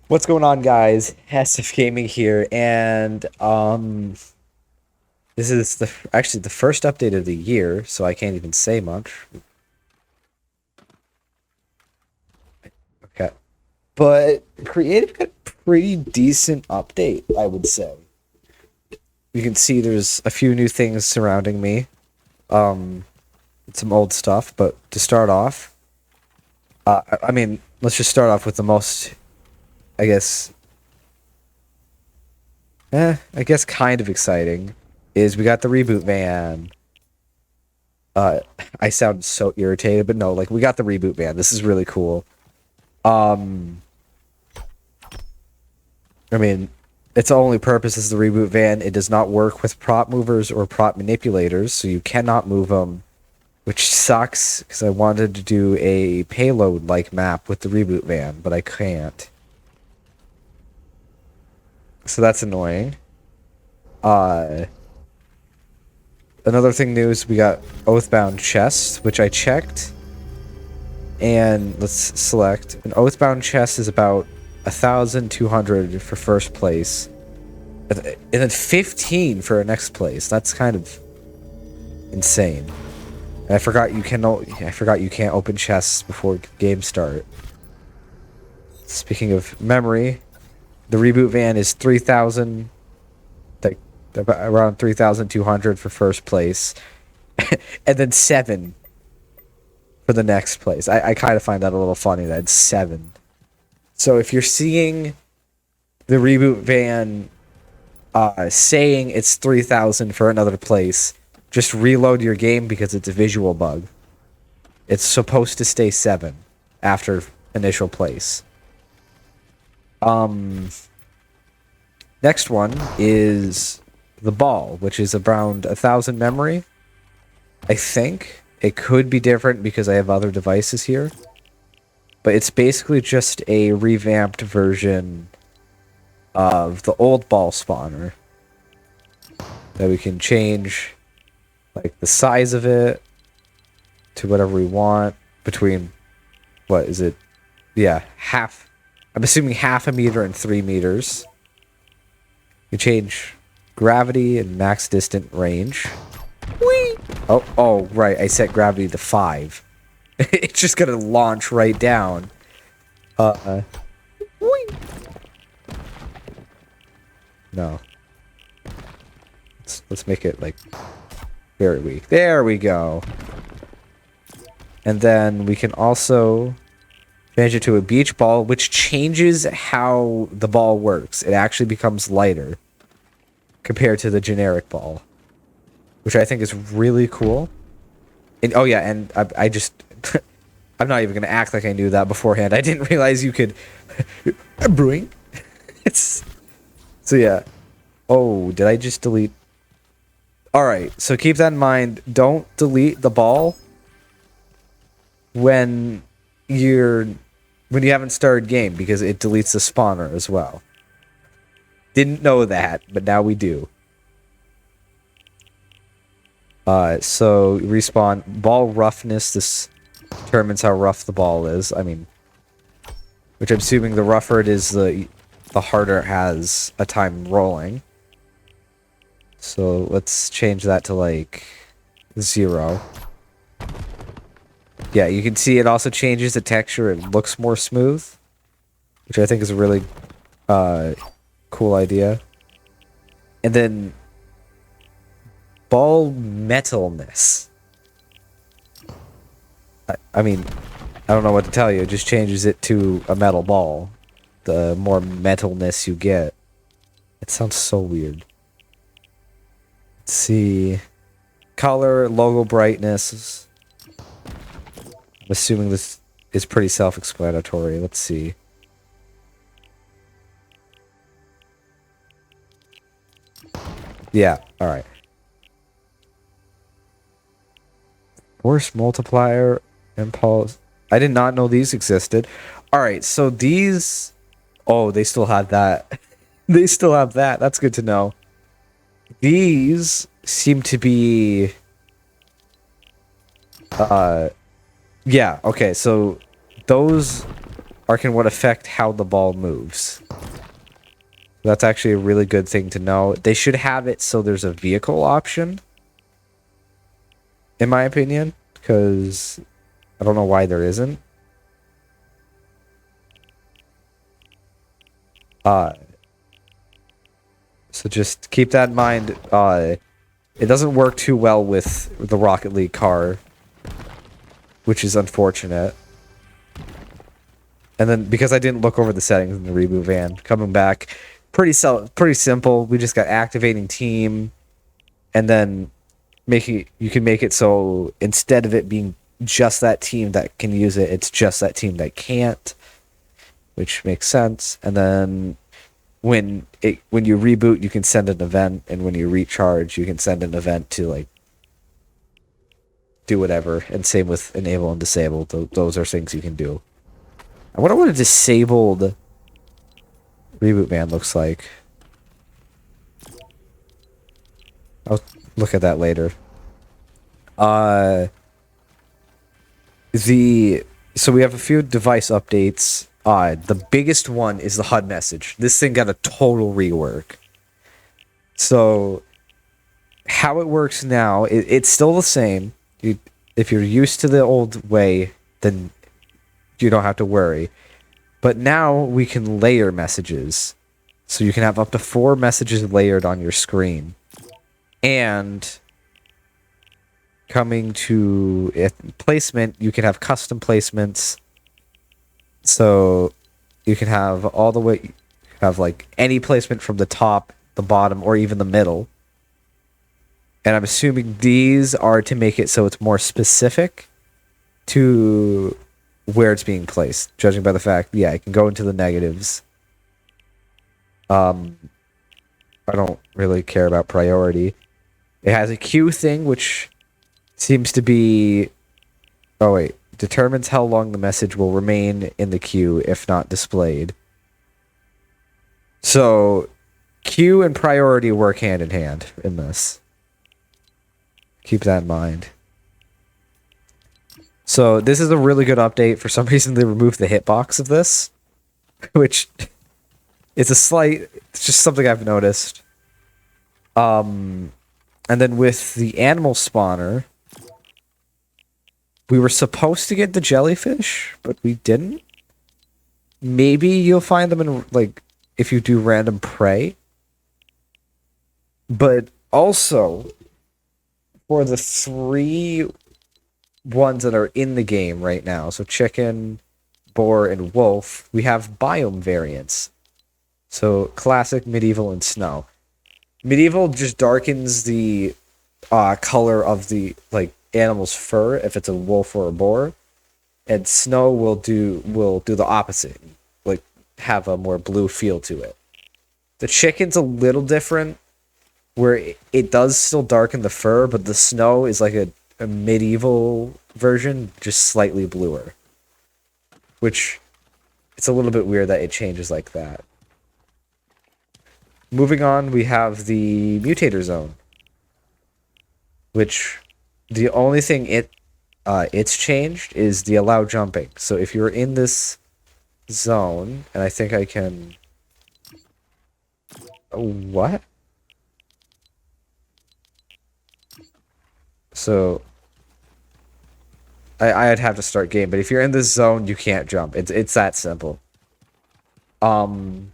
What's going on, guys? SFGaming here, and this is actually the first update of the year, so I can't even say much. Okay, but Creative got a pretty decent update, I would say. You can see there's a few new things surrounding me, um, some old stuff. But to start off, I mean, let's just start off with the most, I guess, I guess kind of exciting is we got the reboot van. Uh, I sound so irritated, but no, like we got the reboot van. This is really cool. Um, I mean, its only purpose is the reboot van. It does not work with prop movers or prop manipulators, so you cannot move them, which sucks because I wanted to do a payload-like map with the reboot van, but I can't. So that's annoying. Another thing new is we got Oathbound chests, which I checked. And let's select. An Oathbound chest is about 1,200 for first place. And then 15 for next place. That's kind of insane. And I forgot you can't open chests before game start. Speaking of memory, the reboot van is 3,000, like around 3,200 for first place, and then 7 for the next place. I kind of find that a little funny that it's 7. So if you're seeing the reboot van saying it's 3,000 for another place, just reload your game because it's a visual bug. It's supposed to stay 7 after initial place. Next one is the ball, which is around 1,000 memory. I think it could be different because I have other devices here, but it's basically just a revamped version of the old ball spawner that we can change, like the size of it to whatever we want between, what is it? Yeah, half. I'm assuming half a meter and 3 meters. You change gravity and max distant range. Whee! Oh, right. I set gravity to 5. It's just gonna launch right down. Whee! No. Let's make it like very weak. There we go. And then we can also change it to a beach ball, which changes how the ball works. It actually becomes lighter compared to the generic ball, which I think is really cool. And oh yeah, and I just I'm not even gonna act like I knew that beforehand. I didn't realize you could brewing. It's so yeah. Oh, did I just delete? All right, so keep that in mind. Don't delete the ball when you haven't started game, because it deletes the spawner as well. Didn't know that, but now we do. So respawn ball roughness. This determines how rough the ball is. I mean, which I'm assuming the rougher it is, the harder it has a time rolling. So let's change that to like 0. Yeah, you can see it also changes the texture. It looks more smooth, which I think is a really cool idea. And then ball metalness. I mean, I don't know what to tell you. It just changes it to a metal ball. The more metalness you get. It sounds so weird. Let's see. Color, logo brightness. I'm assuming this is pretty self-explanatory. Let's see. Yeah, alright. Force multiplier, impulse. I did not know these existed. Alright, so these... Oh, they still have that. They still have that. That's good to know. These seem to be... Yeah, okay, so those can what affect how the ball moves. That's actually a really good thing to know. They should have it so there's a vehicle option, in my opinion, because I don't know why there isn't. So just keep that in mind. It doesn't work too well with the Rocket League car, which is unfortunate. And then because I didn't look over the settings in the reboot van, coming back, pretty simple. We just got activating team, and then you can make it so instead of it being just that team that can use it, it's just that team that can't, which makes sense. And then when you reboot, you can send an event, and when you recharge, you can send an event to like do whatever. And same with enable and disable. Those are things you can do. I wonder what a disabled reboot van looks like. I'll look at that later. So we have a few device updates. The biggest one is the HUD message. This thing got a total rework. So how it works now, it's still the same. If you're used to the old way, then you don't have to worry. But now we can layer messages. So you can have up to 4 messages layered on your screen. And coming to placement, you can have custom placements. So you can have all the way, have like any placement from the top, the bottom, or even the middle. And I'm assuming these are to make it so it's more specific to where it's being placed, judging by the fact, yeah, it can go into the negatives. I don't really care about priority. It has a queue thing, which seems to be... Oh, wait. Determines how long the message will remain in the queue if not displayed. So, queue and priority work hand in hand in this. Keep that in mind. So, this is a really good update. For some reason, they removed the hitbox of this, which is it's just something I've noticed. And then with the animal spawner, we were supposed to get the jellyfish, but we didn't. Maybe you'll find them in, like, if you do random prey. But also, for the 3 ones that are in the game right now, so chicken, boar, and wolf, we have biome variants. So classic, medieval, and snow. Medieval just darkens the color of the animal's fur if it's a wolf or a boar, and snow will do the opposite, like have a more blue feel to it. The chicken's a little different, where it does still darken the fur, but the snow is like a medieval version, just slightly bluer. Which, it's a little bit weird that it changes like that. Moving on, we have the mutator zone, which the only thing it's changed is the allow jumping. So if you're in this zone, and I think I can... What? So I'd have to start game, but if you're in this zone, you can't jump. It's that simple. And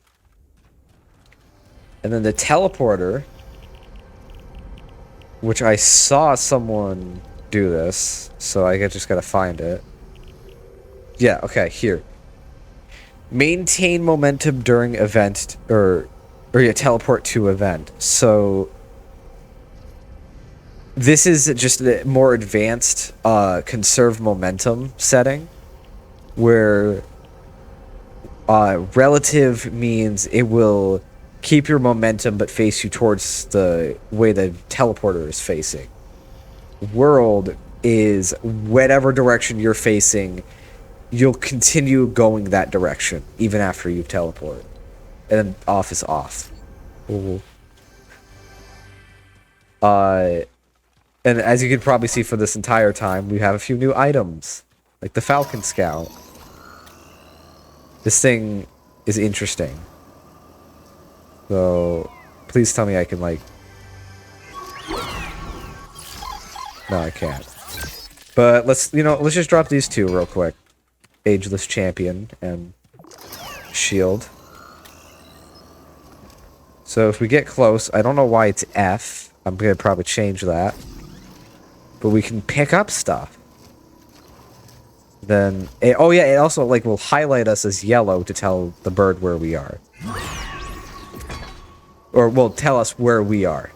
then the teleporter, which I saw someone do this, so I just gotta find it. Yeah, okay, here. Maintain momentum during event, or teleport to event. So this is just a more advanced conserve momentum setting, where relative means it will keep your momentum but face you towards the way the teleporter is facing. World is whatever direction you're facing, you'll continue going that direction even after you teleport. And then off is off. Ooh. And as you can probably see for this entire time, we have a few new items, like the Falcon Scout. This thing is interesting. So, please tell me I can, like... No, I can't. But let's just drop these two real quick. Ageless Champion and Shield. So if we get close, I don't know why it's F. I'm going to probably change that. But we can pick up stuff. Then, oh yeah, it also like will highlight us as yellow to tell the bird where we are. Or will tell us where we are.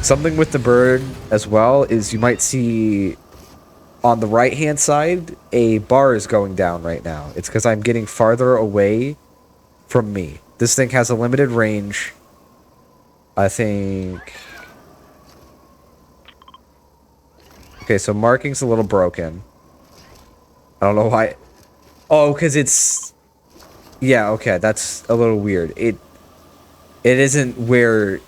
Something with the bird as well is you might see on the right hand side a bar is going down right now. It's because I'm getting farther away from me. This thing has a limited range. I think... Okay, so marking's a little broken. I don't know why. Oh, because it's... Yeah, okay, that's a little weird. It isn't where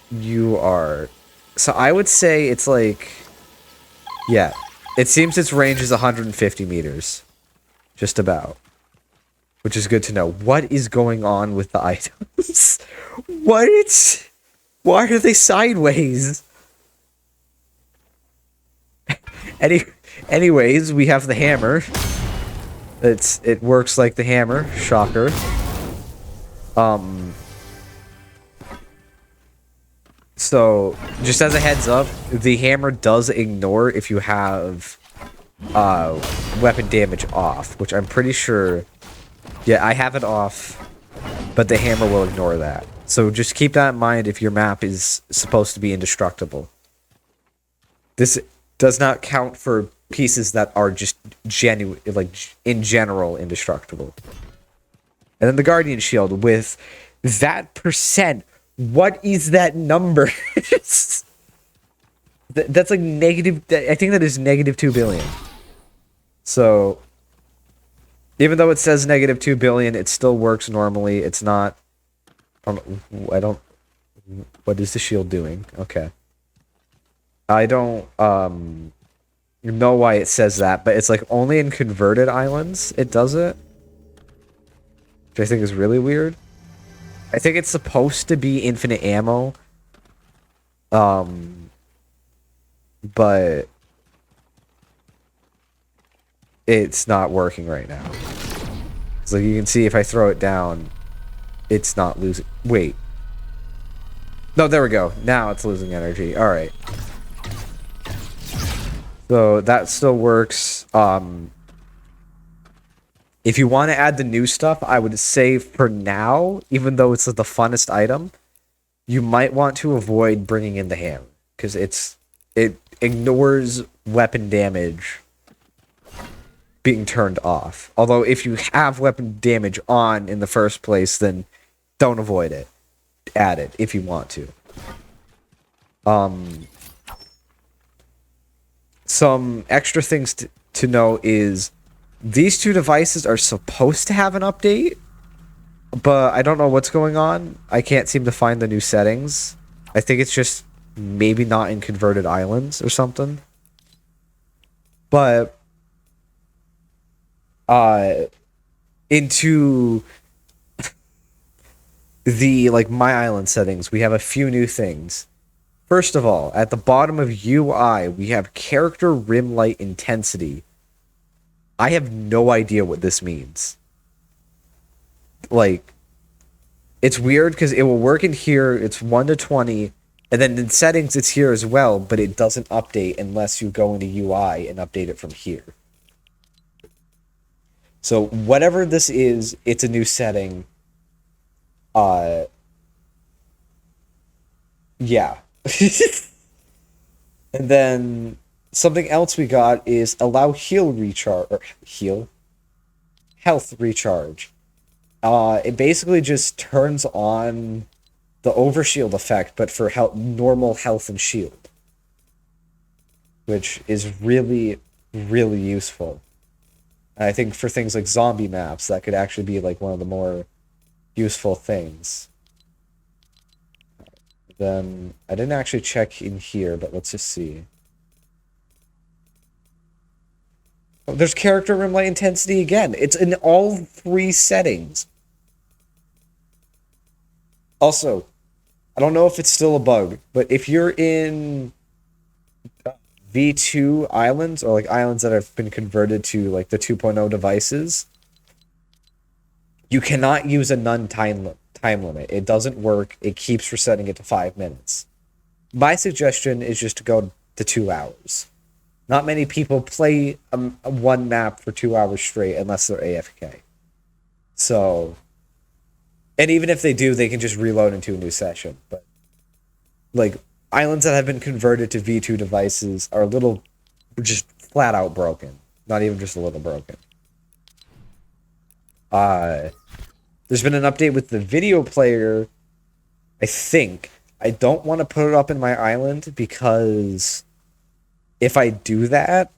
you are. So I would say it's like... Yeah. It seems its range is 150 meters. Just about. Which is good to know. What is going on with the items? What? Why are they sideways? Anyways, we have the hammer. It works like the hammer. Shocker. So, just as a heads up, the hammer does ignore if you have weapon damage off, which I'm pretty sure... Yeah, I have it off, but the hammer will ignore that. So just keep that in mind if your map is supposed to be indestructible. This does not count for pieces that are just genuine, like, in general, indestructible. And then the Guardian Shield with that percent. What is that number? That's like negative... I think that is negative 2 billion. So... Even though it says negative 2 billion, it still works normally. It's not... I don't... What is the shield doing? Okay. I don't know why it says that, but it's like only in converted islands it does it. Which I think is really weird. I think it's supposed to be infinite ammo. But... It's not working right now. So you can see if I throw it down, it's not losing... Wait. No, there we go. Now it's losing energy. Alright. So that still works. If you want to add the new stuff, I would say for now, even though it's the funnest item, you might want to avoid bringing in the hammer. Because it ignores weapon damage being turned off. Although if you have weapon damage on in the first place, then don't avoid it. Add it if you want to. Some extra things to know is these two devices are supposed to have an update, but I don't know what's going on. I can't seem to find the new settings. I think it's just maybe not in converted islands or something. But into the like my island settings, we have a few new things. First of all, at the bottom of UI, we have character rim light intensity. I have no idea what this means. Like, it's weird because it will work in here. It's 1 to 20, and then in settings it's here as well, but it doesn't update unless you go into UI and update it from here. So whatever this is, it's a new setting. Yeah. And then something else we got is allow health recharge. It basically just turns on the overshield effect, but for normal health and shield, which is really, really useful. And I think for things like zombie maps, that could actually be like one of the more useful things. Then I didn't actually check in here, but let's just see. There's character rim light intensity again. It's in all 3 settings. Also, I don't know if it's still a bug, but if you're in V2 islands, or like islands that have been converted to like the 2.0 devices, you cannot use a none time limit. It doesn't work. It keeps resetting it to 5 minutes. My suggestion is just to go to 2 hours. Not many people play one map for 2 hours straight unless they're AFK. So, and even if they do, they can just reload into a new session. But like islands that have been converted to V2 devices are a little just flat out broken. Not even just a little broken. There's been an update with the video player, I think. I don't want to put it up in my island because if I do that,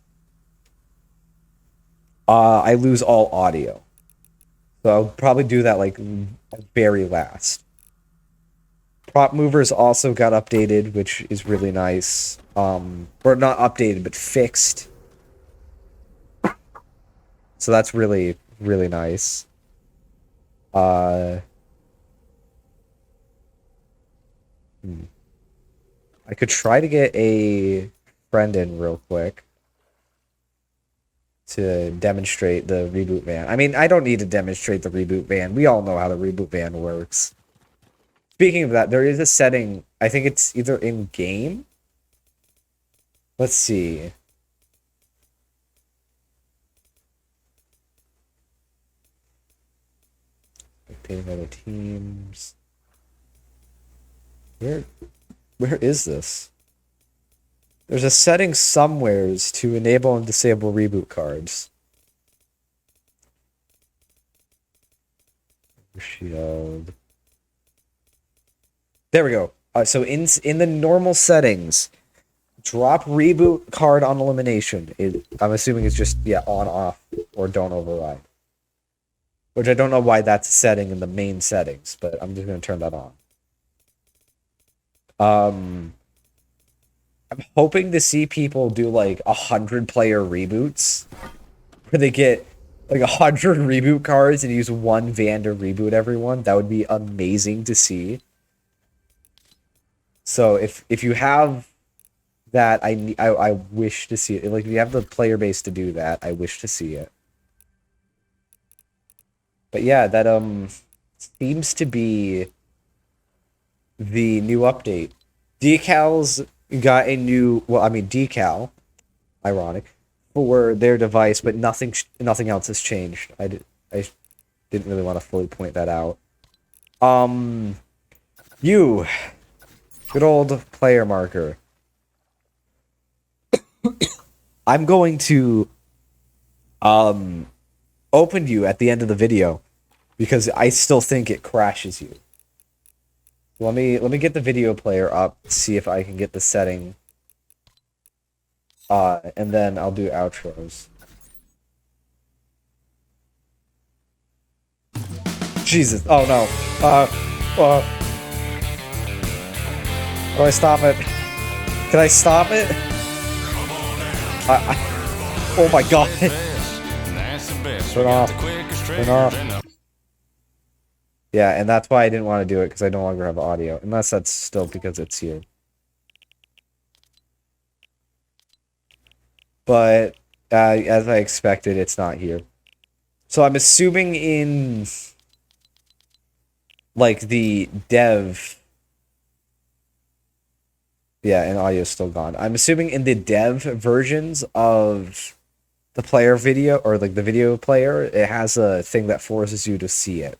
I lose all audio. So I'll probably do that like very last. Prop movers also got updated, which is really nice. Or not updated, but fixed. So that's really, really nice. I could try to get a friend in real quick to demonstrate the reboot van. I mean, I don't need to demonstrate the reboot van. We all know how the reboot van works. Speaking of that, there is a setting. I think it's either in game. Let's see. Spectating other teams. Where is this? There's a setting somewheres to enable and disable reboot cards. Shield. There we go. So in the normal settings, drop reboot card on elimination. I'm assuming it's just on, off, or don't override. Which I don't know why that's a setting in the main settings, but I'm just gonna turn that on. I'm hoping to see people do like 100-player reboots, where they get like 100 reboot cards and use one van to reboot everyone. That would be amazing to see. So if you have that, I wish to see it. Like if you have the player base to do that, I wish to see it. But yeah, that seems to be the new update. Decals got a new, decal, ironic, for their device, but nothing else has changed. I didn't really want to fully point that out. You, good old player marker. I'm going to open you at the end of the video because I still think it crashes you. Let me get the video player up, see if I can get the setting. And then I'll do outros. Jesus. Oh no. How do I stop it? Can I stop it? Oh my god. Turn off. Turn off. Yeah, and that's why I didn't want to do it, because I no longer have audio. Unless that's still because it's here. But, as I expected, it's not here. So I'm assuming in, like, the dev... Yeah, and audio's still gone. I'm assuming in the dev versions of the player video, or, like, the video player, it has a thing that forces you to see it.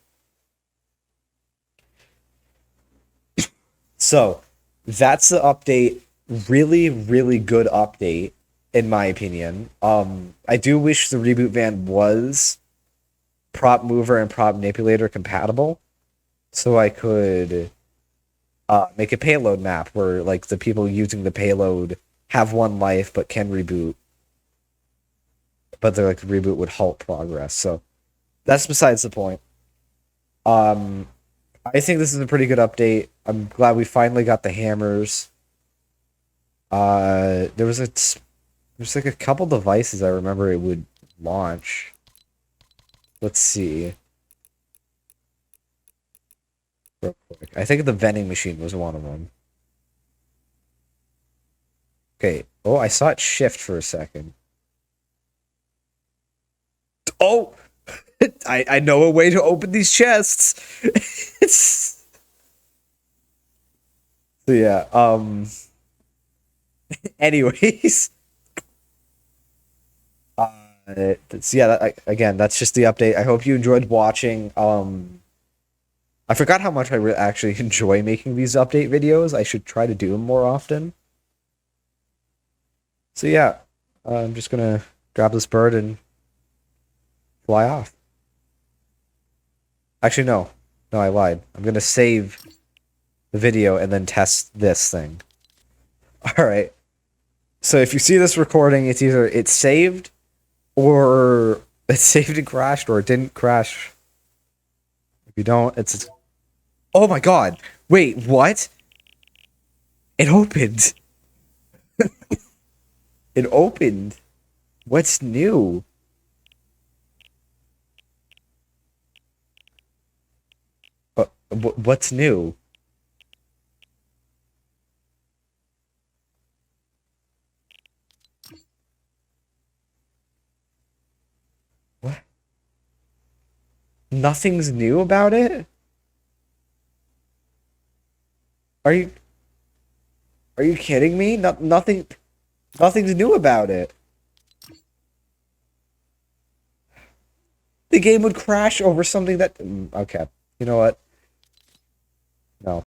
So, that's the update. Really, really good update, in my opinion. I do wish the reboot van was prop mover and prop manipulator compatible, so I could make a payload map where like the people using the payload have one life but can reboot, but they're like the reboot would halt progress. So that's besides the point. I think this is a pretty good update. I'm glad we finally got the hammers. There's like a couple devices I remember it would launch. Let's see. Real quick. I think the vending machine was one of them. Okay. Oh, I saw it shift for a second. Oh! I know a way to open these chests. So yeah, anyways. Yeah, again, that's just the update. I hope you enjoyed watching. I forgot how much I actually enjoy making these update videos. I should try to do them more often. So yeah, I'm just gonna grab this bird and fly off. Actually, no. No, I lied. I'm gonna save the video and then test this thing. Alright. So if you see this recording, it's either it's saved, or it's saved and crashed, or it didn't crash. If you don't, it's... Oh my god! Wait, what? It opened! It opened! What's new? What's new? What? Nothing's new about it? Are you... Are you kidding me? Nothing's new about it. The game would crash over something that... Okay. You know what? No.